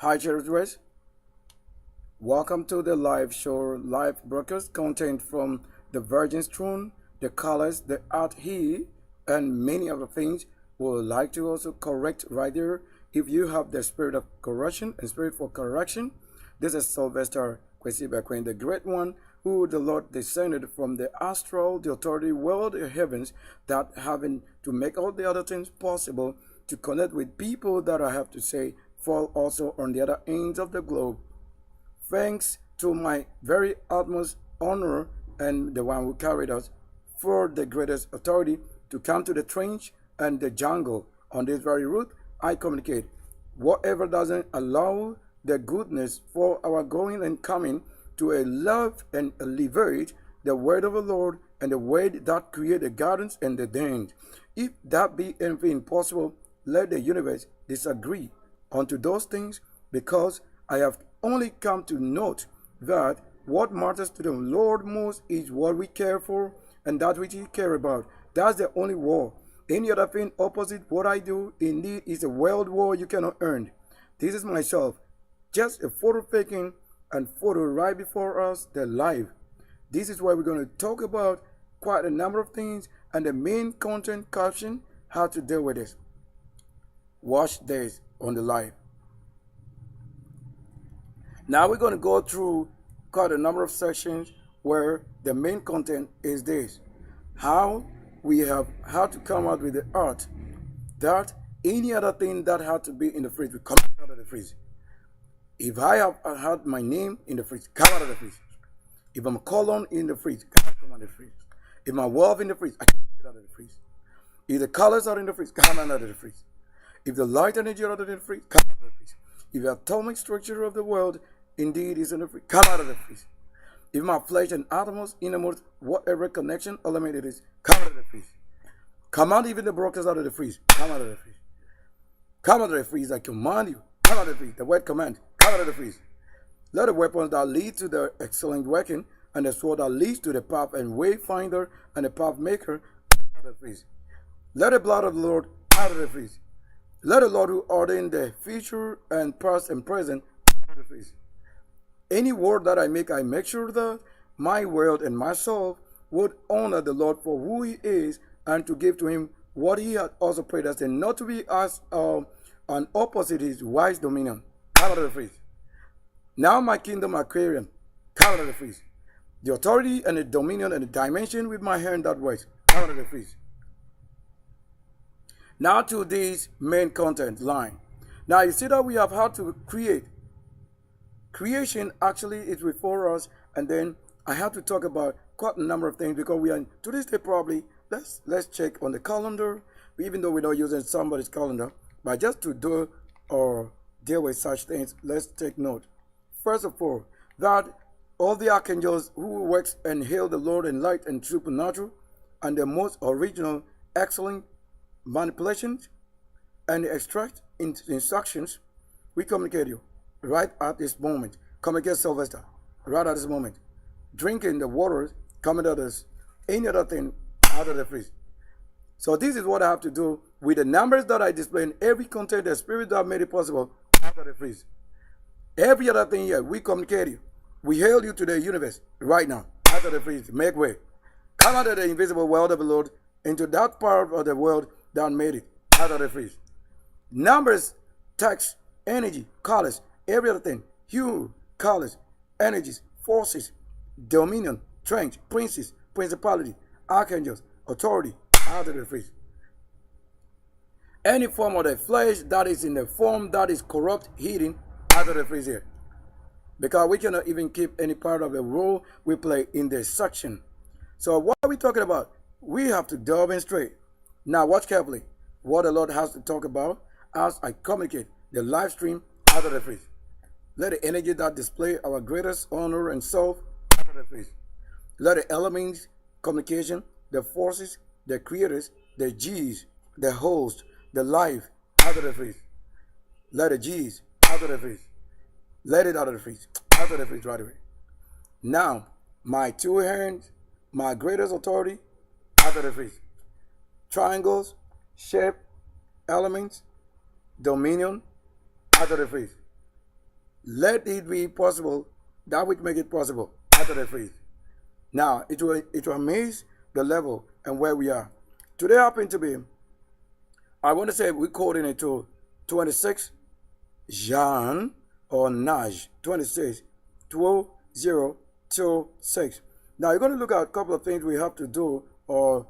Hi, Cheers. Welcome to the live show, live broadcast content from the Virgin's throne, the colors, the art here, and many other things. We would like to also correct right there. If you have the spirit of correction and spirit for correction, this is Sylvester Kwesi, the great one, who the Lord descended from the astral, the authority world, the heavens, that having to make all the other things possible to connect with people that I have to say fall also on the other ends of the globe. Thanks to my very utmost honor and the one who carried us for the greatest authority to come to the trench and the jungle. On this very route, I communicate. Whatever doesn't allow the goodness for our going and coming to a love and elevate the word of the Lord and the word that create the gardens and the dens. If that be anything impossible, let the universe disagree unto those things, because I have only come to note that what matters to the Lord most is what we care for and that which He care about. That's the only war. Any other thing opposite what I do indeed is a world war you cannot earn. This is myself, just a photo taking and photo right before us, the live. This is where we're going to talk about quite a number of things, and the main content caption, how to deal with this. Watch this on the live. Now we're going to go through quite a number of sections where the main content is this: how to come out with the art that any other thing that had to be in the fridge will come out of the fridge. If I have had my name in the fridge, come out of the fridge. If I'm a colon in the fridge, come out of the fridge. If my wealth in the fridge, I come out of the fridge. If the colors are in the fridge, come out of the fridge. If the light energy are in the fridge, come out of the fridge. If the atomic structure of the world indeed is in the fridge, come out of the fridge. If my flesh and atoms, innermost, whatever connection element it is, come out of the fridge. Come out even the brokers out of the fridge, come out of the fridge. Come out of the fridge, I command you. Come out of the fridge, the word command, come out of the fridge. Let the weapons that lead to the excellent working and the sword that leads to the path and wayfinder and the path maker come out of the fridge. Let the blood of the Lord out of the fridge. Let the Lord who ordained the future and past and present come out of the fridge. Any word that I make sure that my word and my soul would honor the Lord for who He is, and to give to Him what He had also predestined, not to be as an opposite His wise dominion. Come out of the fridge. Now my kingdom aquarium, come out of the fridge. The authority and the dominion and the dimension with my hand that works, come out of the fridge. Now to this main content line. Now you see that we have had to create. Creation actually is before us, and then I have to talk about quite a number of things, because we are to this day probably. Let's check on the calendar, even though we're not using somebody's calendar, but just to do or deal with such things, let's take note. First of all, that all the archangels who works and hail the Lord in light and supernatural, and the most original, excellent manipulations and extract instructions, we communicate you right at this moment. Communicate Sylvester right at this moment. Drinking the water, coming out of any other thing out of the fridge. So this is what I have to do with the numbers that I display in every content, the spirit that made it possible out of the fridge. Every other thing here, we communicate you. We hail you to the universe right now, out of the fridge. Make way. Come out of the invisible world of the Lord into that part of the world that made it out of the fridge. Numbers, text, energy, colors, every other thing, hue, colors, energies, forces, dominion, strength, princes, principality, archangels, authority, out of the fridge. Any form of the flesh that is in the form that is corrupt, hidden, out of the fridge here. Because we cannot even keep any part of the role we play in this section. So what are we talking about? We have to delve in straight. Now watch carefully what the Lord has to talk about as I communicate the live stream out of the fridge. Let the energy that display our greatest honor and self out of the fridge. Let the elements, communication, the forces, the creators, the G's, the host, the life out of the fridge. Let the G's out of the fridge. Let it out of the fridge. Out of the fridge right away. Now, my two hands, my greatest authority, out of the fridge. Triangles, shape, elements, dominion, out of the fridge. Let it be possible, that which make it possible, out of the freeze. Now, it will amaze the level and where we are. Today happen to be, I want to say we coding it to 26 Jan or Naj 26 2026. Now you're going to look at a couple of things we have to do or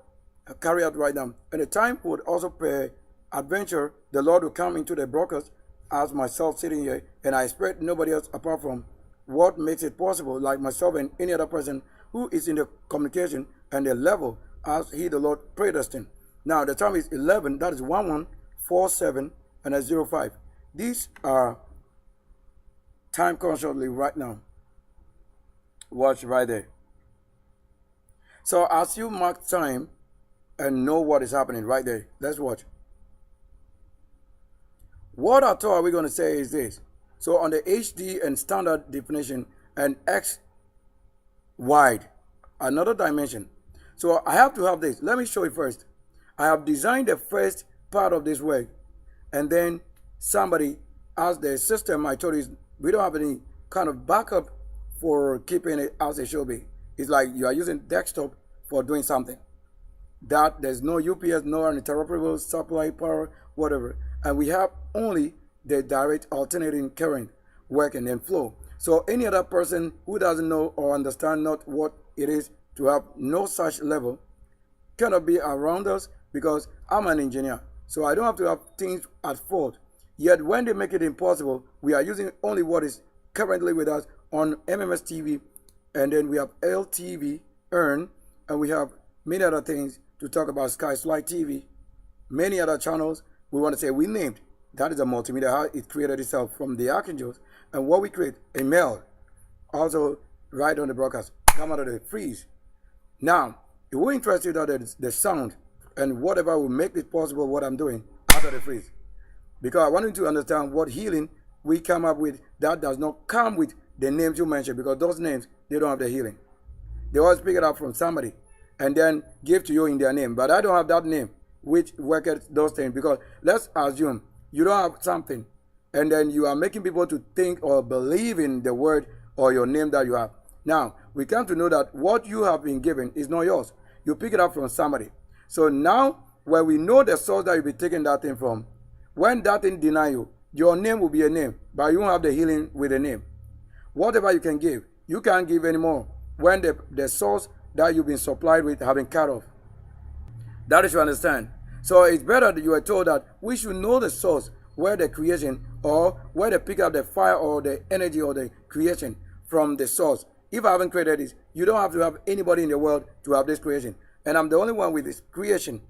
carry out right now. And the time would also pay adventure. The Lord will come into the brokers as myself sitting here, and I expect nobody else apart from what makes it possible, like myself and any other person who is in the communication and the level as He, the Lord, predestined. Now the time is 11. That is 1147 and a 05. These are time consciously right now. Watch right there. So as you mark time and know what is happening right there, let's watch. What at all are we going to say is this. So on the HD and standard definition and X wide, another dimension. So I have to have this. Let me show you first. I have designed the first part of this work, and then somebody asked the system, I told you, we don't have any kind of backup for keeping it as it should be. It's like you are using desktop for doing something. That there's no UPS, no uninterruptible supply power, whatever. And we have only the direct alternating current working and flow. So any other person who doesn't know or understand not what it is to have no such level cannot be around us, because I'm an engineer. So I don't have to have things at fault. Yet when they make it impossible, we are using only what is currently with us on MMS TV, and then we have LTV, Earn, and we have many other things to talk about, Sky Fly TV, many other channels. We want to say we named. That is a multimedia, how it created itself from the archangels, and what we create, a mail, also right on the broadcast, come out of the freeze. Now, if we're interested in the sound and whatever will make it possible what I'm doing out of the freeze, because I want you to understand what healing we come up with that does not come with the names you mentioned, because those names, they don't have the healing. They always pick it up from somebody and then give to you in their name. But I don't have that name which worketh those things, because let's assume you don't have something and then you are making people to think or believe in the word or your name that you have. Now, we come to know that what you have been given is not yours. You pick it up from somebody. So now, when we know the source that you'll be taking that thing from, when that thing deny you, your name will be a name, but you won't have the healing with a name. Whatever you can give, you can't give anymore when the source that you've been supplied with have been cut off. That is to understand. So it's better that you are told that we should know the source, where the creation or where they pick up the fire or the energy or the creation from the source. If I haven't created this, you don't have to have anybody in the world to have this creation. And I'm the only one with this creation,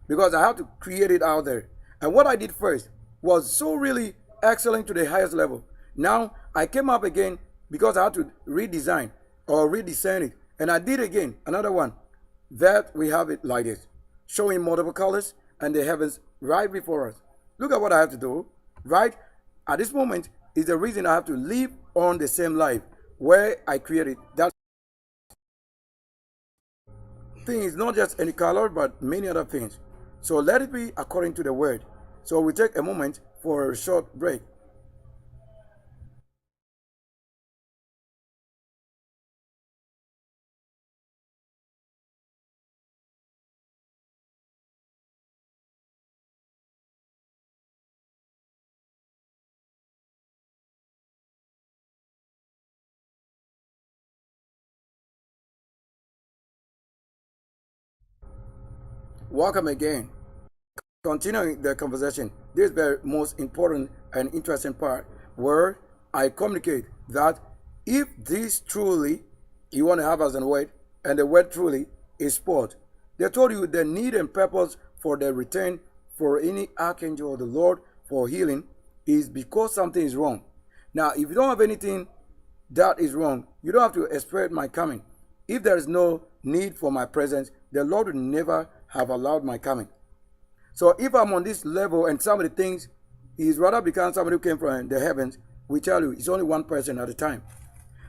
because I have to create it out there. And what I did first was so really excellent to the highest level. Now I came up again because I had to redesign or rediscern it. And I did again, another one, that we have it like this, showing multiple colors and the heavens right before us. Look at what I have to do, right? At this moment is the reason I have to live on the same life where I created. That thing is not just any color, but many other things. So let it be according to the word. So we take a moment for a short break. Welcome again. Continuing the conversation, this is the most important and interesting part, where I communicate that if this truly you want to have as a word, and the word truly is sport, they told you the need and purpose for the return for any archangel of the Lord for healing is because something is wrong. Now, if you don't have anything that is wrong, you don't have to expect my coming. If there is no need for my presence, the Lord would never have allowed my coming. So if I'm on this level and somebody thinks he's rather become somebody who came from the heavens, we tell you it's only one person at a time.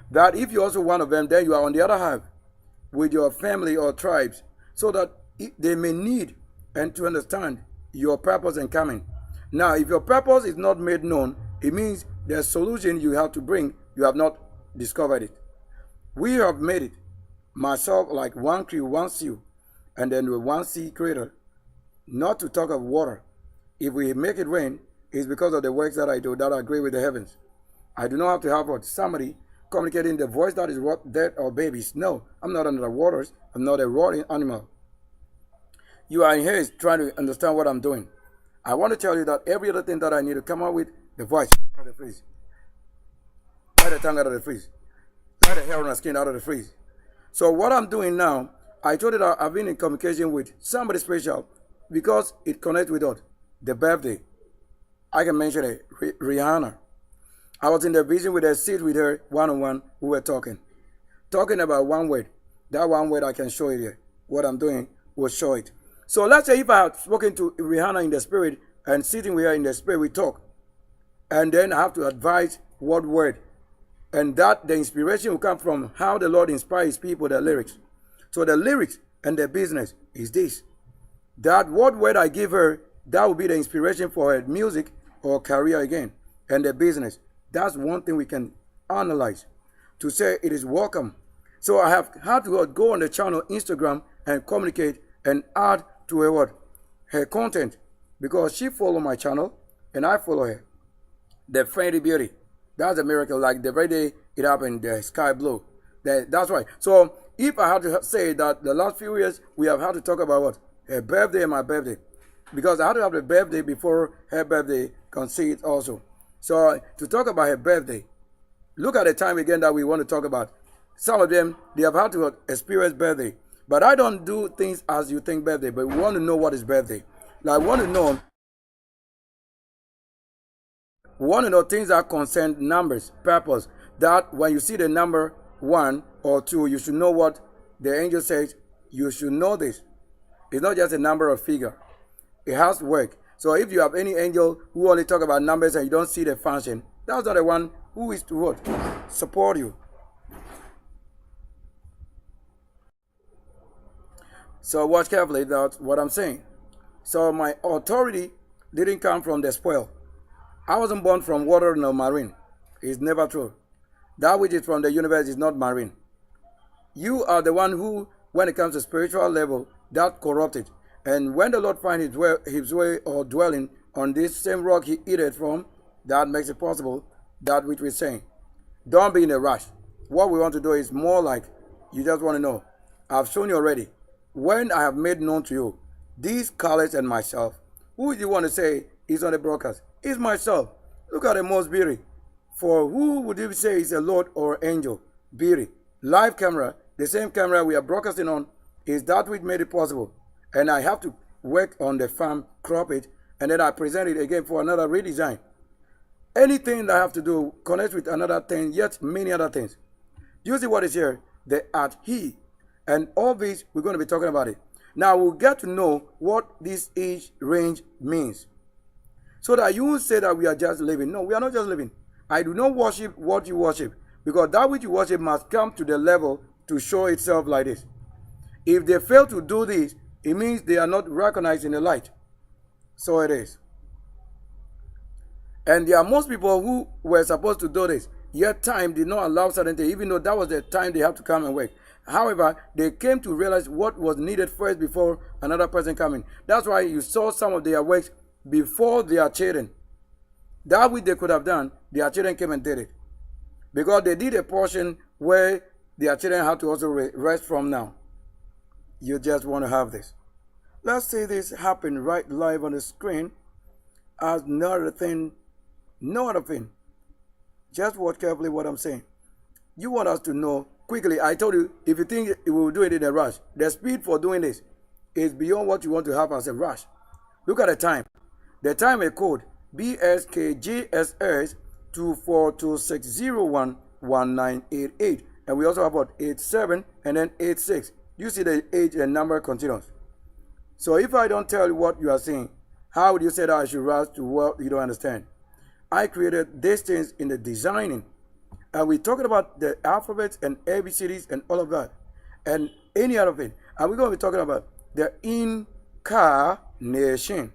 That if you're also one of them, then you are on the other half with your family or tribes, so that they may need and to understand your purpose and coming. Now, if your purpose is not made known, it means The solution you have to bring, you have not discovered it. We have made it. Myself, like one crew, one seal, and then with one sea creator. Not to talk of water. If we make it rain, it's because of the works that I do that agree with the heavens. I do not have to have what somebody communicating the voice that is dead or babies. No, I'm not under the waters. I'm not a rotting animal. You are in here trying to understand what I'm doing. I want to tell you that every other thing that I need to come up with, the voice out of the freeze. Let the tongue out of the freeze. Let the hair on the skin out of the freeze. So what I'm doing now, I told you that I've been in communication with somebody special because it connects with what? The birthday. I can mention it, Rihanna. I was in the vision with her, sit with her one-on-one, we were talking. Talking about one word. That one word I can show it here. What I'm doing will show it. So let's say if I had spoken to Rihanna in the spirit and sitting with her in the spirit, we talk. And then I have to advise what word. And that the inspiration will come from how the Lord inspires people, the lyrics. So the lyrics and the business is this. That what word I give her, that will be the inspiration for her music or career again. And the business. That's one thing we can analyze to say it is welcome. So I have had to go on the channel Instagram and communicate and add to her what? Her content. Because she follow my channel and I follow her. The Friendly Beauty. That's a miracle. Like the very day it happened, the sky blue. That's right. So if I had to say that the last few years we have had to talk about what? Her birthday and my birthday. Because I had to have the birthday before her birthday can see it also. So to talk about her birthday, look at the time again that we want to talk about. Some of them, they have had to experience birthday. But I don't do things as you think birthday, but we want to know what is birthday. Like we want to know things that concern numbers, purpose. That when you see the number 1 or 2, you should know what the angel says. You should know this. It's not just a number or figure. It has to work. So if you have any angel who only talk about numbers and you don't see the function, that's not the one who is to what? Support you. So watch carefully that's what I'm saying. So my authority didn't come from the spoil. I wasn't born from water nor marine. It's never true. That which is from the universe is not marine. You are the one who, when it comes to spiritual level, that corrupted. And when the Lord finds his way or dwelling on this same rock he eateth from, that makes it possible, that which we're saying. Don't be in a rush. What we want to do is more like, you just want to know. I've shown you already. When I have made known to you, these colors and myself, who do you want to say is on the broadcast? It's myself. Look at the most beauty. For who would you say is a Lord or angel? Beauty. Live camera, the same camera we are broadcasting on, is that which made it possible. And I have to work on the farm, crop it, and then I present it again for another redesign. Anything that I have to do, connect with another thing, yet many other things. You see what is here? The at he. And all these, we're going to be talking about it. Now we'll get to know what this age range means. So that you won't say that we are just living. No, we are not just living. I do not worship what you worship. Because that which you worship must come to the level to show itself like this. If they fail to do this, it means they are not recognized in the light. So it is. And there are most people who were supposed to do this, yet time did not allow certain things, even though that was the time they have to come and work. However, they came to realize what was needed first before another person coming. That's why you saw some of their works before their children. That which they could have done, their children came and did it. Because they did a portion where their children had to also rest from now. You just want to have this. Let's say this happened right live on the screen as no other thing. Just watch carefully what I'm saying. You want us to know quickly. I told you, if you think we will do it in a rush, the speed for doing this is beyond what you want to have as a rush. Look at the time. The time is code BSKGSS 2426011988. And we also have about 87 and then 86. You see the age and number continues. So if I don't tell you what you are saying, how would you say that I should rush to what you don't understand? I created these things in the designing. And we're talking about the alphabets and ABCDs and all of that. And any other thing. And we're going to be talking about the incarnation.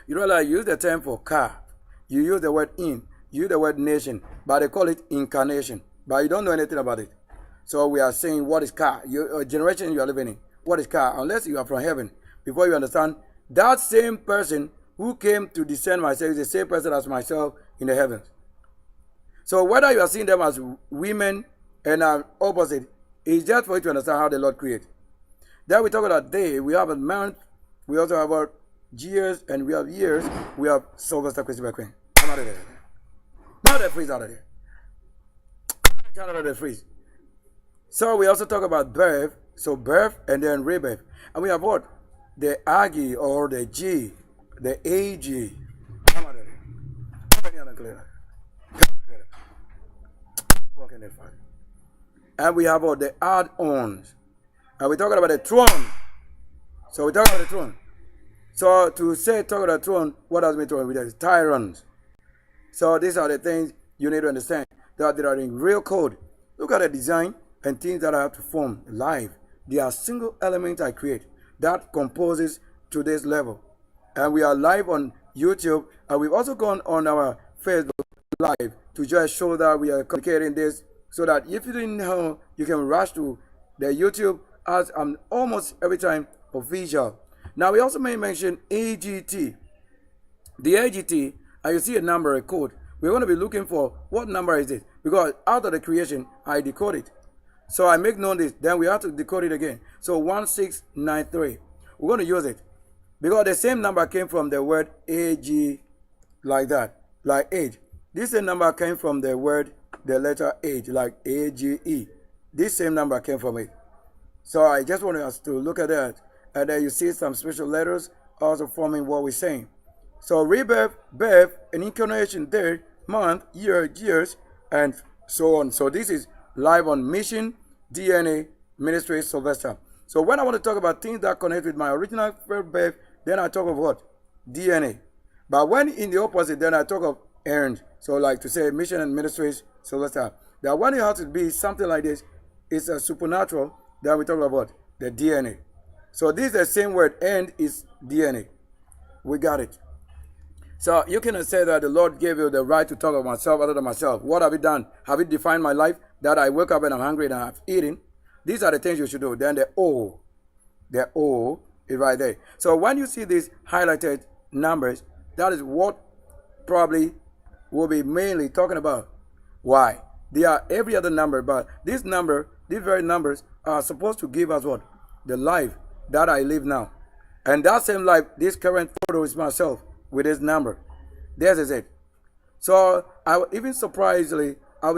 You know, like use the term for car. You use the word in. use the word nation, but they call it incarnation. But you don't know anything about it. So we are saying, what is car? Your generation you are living in. What is car? Unless you are from heaven. Before you understand, that same person who came to descend myself is the same person as myself in the heavens. So whether you are seeing them as women and are opposite, it's just for you to understand how the Lord created. Then we talk about day, we have a month, we also have our years, and we have years, we have Sylvester Christopher Queen. Come out of there. Now the freeze out of there. Come out of the freeze. So we also talk about birth, so birth and then rebirth. And we have what? The Agi or the G, the AG. Come out of there. Come on, clear. And we have what? The add-ons. And we're talking about the throne. So we're talking about the throne. So to say talk about the throne, what does it mean throne? With tyrants. So these are the things you need to understand. That they are in real code. Look at the design and things that I have to form live. They are single elements I create that composes to this level. And we are live on YouTube, and we've also gone on our Facebook Live to just show that we are communicating this, so that if you didn't know, you can rush to the YouTube as almost every time official. Now we also may mention AGT. The AGT, and you see a number, a code. We're going to be looking for what number is it, because out of the creation, I decode it. So I make known this, then we have to decode it again. So 1693. We're going to use it because the same number came from the word AG, like that, like age. This same number came from the word, the letter age, like AGE. This same number came from it. So I just want us to look at that. And then you see some special letters also forming what we're saying. So rebirth, birth, and incarnation, day, month, year, years, and so on. So this is live on Mission DNA Ministry Sylvester. So when I want to talk about things that connect with my original birth, then I talk of what? DNA. But when in the opposite, then I talk of errand. So like to say Mission and Ministries Sylvester. That when it has to be something like this, it's a supernatural, then we talk about what? The DNA. So this is the same word, end is DNA. We got it. So you cannot say that the Lord gave you the right to talk of myself other than myself. What have you done? Have you defined my life? That I wake up and I'm hungry and I've eaten? These are the things you should do. Then the O is right there. So when you see these highlighted numbers, that is what probably we'll be mainly talking about. Why? They are every other number, but this number, these very numbers are supposed to give us what? The life that I live now. And that same life, this current photo is myself with this number. This is it. So I was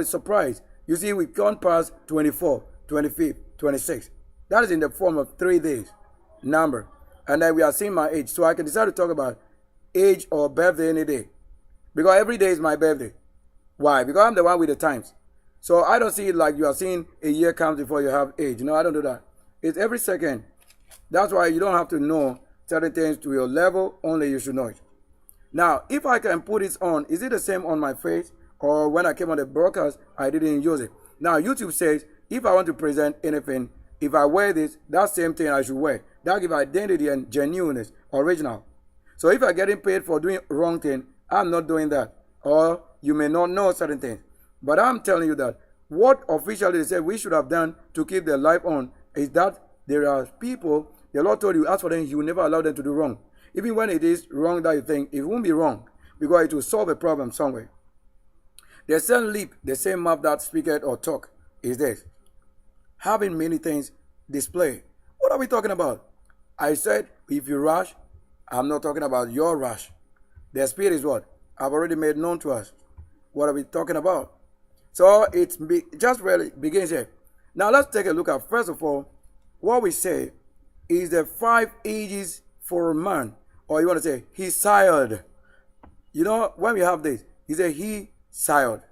surprised. You see, we've gone past 24, 25, 26. That is in the form of 3 days number. And then we are seeing my age. So I can decide to talk about age or birthday any day. Because every day is my birthday. Why? Because I'm the one with the times. So I don't see it like you are seeing a year comes before you have age. No, I don't do that. It's every second. That's why you don't have to know certain things to your level. Only you should know it. Now, if I can put it on, is it the same on my face? Or when I came on the broadcast, I didn't use it. Now, YouTube says, if I want to present anything, if I wear this, that same thing I should wear. That gives identity and genuineness, original. So if I'm getting paid for doing wrong thing, I'm not doing that. Or you may not know certain things. But I'm telling you that what officially they said we should have done to keep their life on is that there are people, the Lord told you, ask for them, He will never allow them to do wrong. Even when it is wrong that you think, it won't be wrong because it will solve a problem somewhere. The same lip, the same mouth that speaketh or talk is this. Having many things display. What are we talking about? I said, if you rush, I'm not talking about your rush. The spirit is what? I've already made known to us. What are we talking about? So it just really begins here. Now let's take a look at, first of all, what we say is the 5 ages for a man. Or you want to say, he sired. You know, when we have this, he say he sired.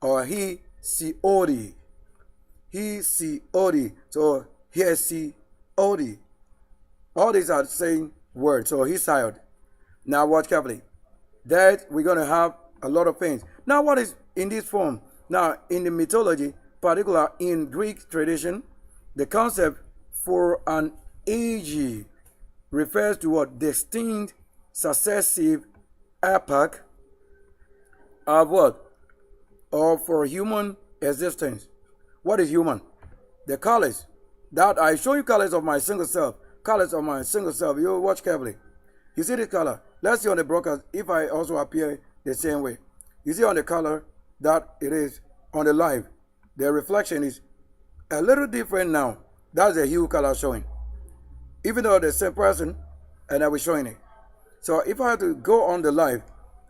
Or he siodi. He siodi. So here siodi. All these are the same words. So he sired. Now watch carefully. That we're going to have a lot of things. Now what is in this form? Now in the mythology, particular in Greek tradition, the concept for an age refers to a distinct successive epoch of what? or for human existence. What is human? The colors. That I show you colors of my single self. Colors of my single self. You watch carefully. You see this color. Let's see on the broadcast if I also appear the same way. You see on the color that it is on the live. The reflection is a little different now. That's the hue color showing. Even though the same person, and I was showing it. So if I have to go on the live,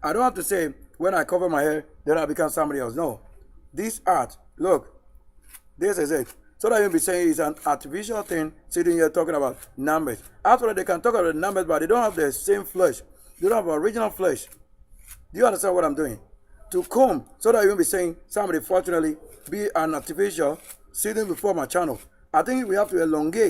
I don't have to say when I cover my hair, then I become somebody else. No. This art, look, this is it. So that you'll be saying it's an artificial thing sitting here talking about numbers. After they can talk about numbers, but they don't have the same flesh. They don't have original flesh. Do you understand what I'm doing? To comb, so that you won't be saying somebody fortunately be an artificial sitting before my channel. I think we have to elongate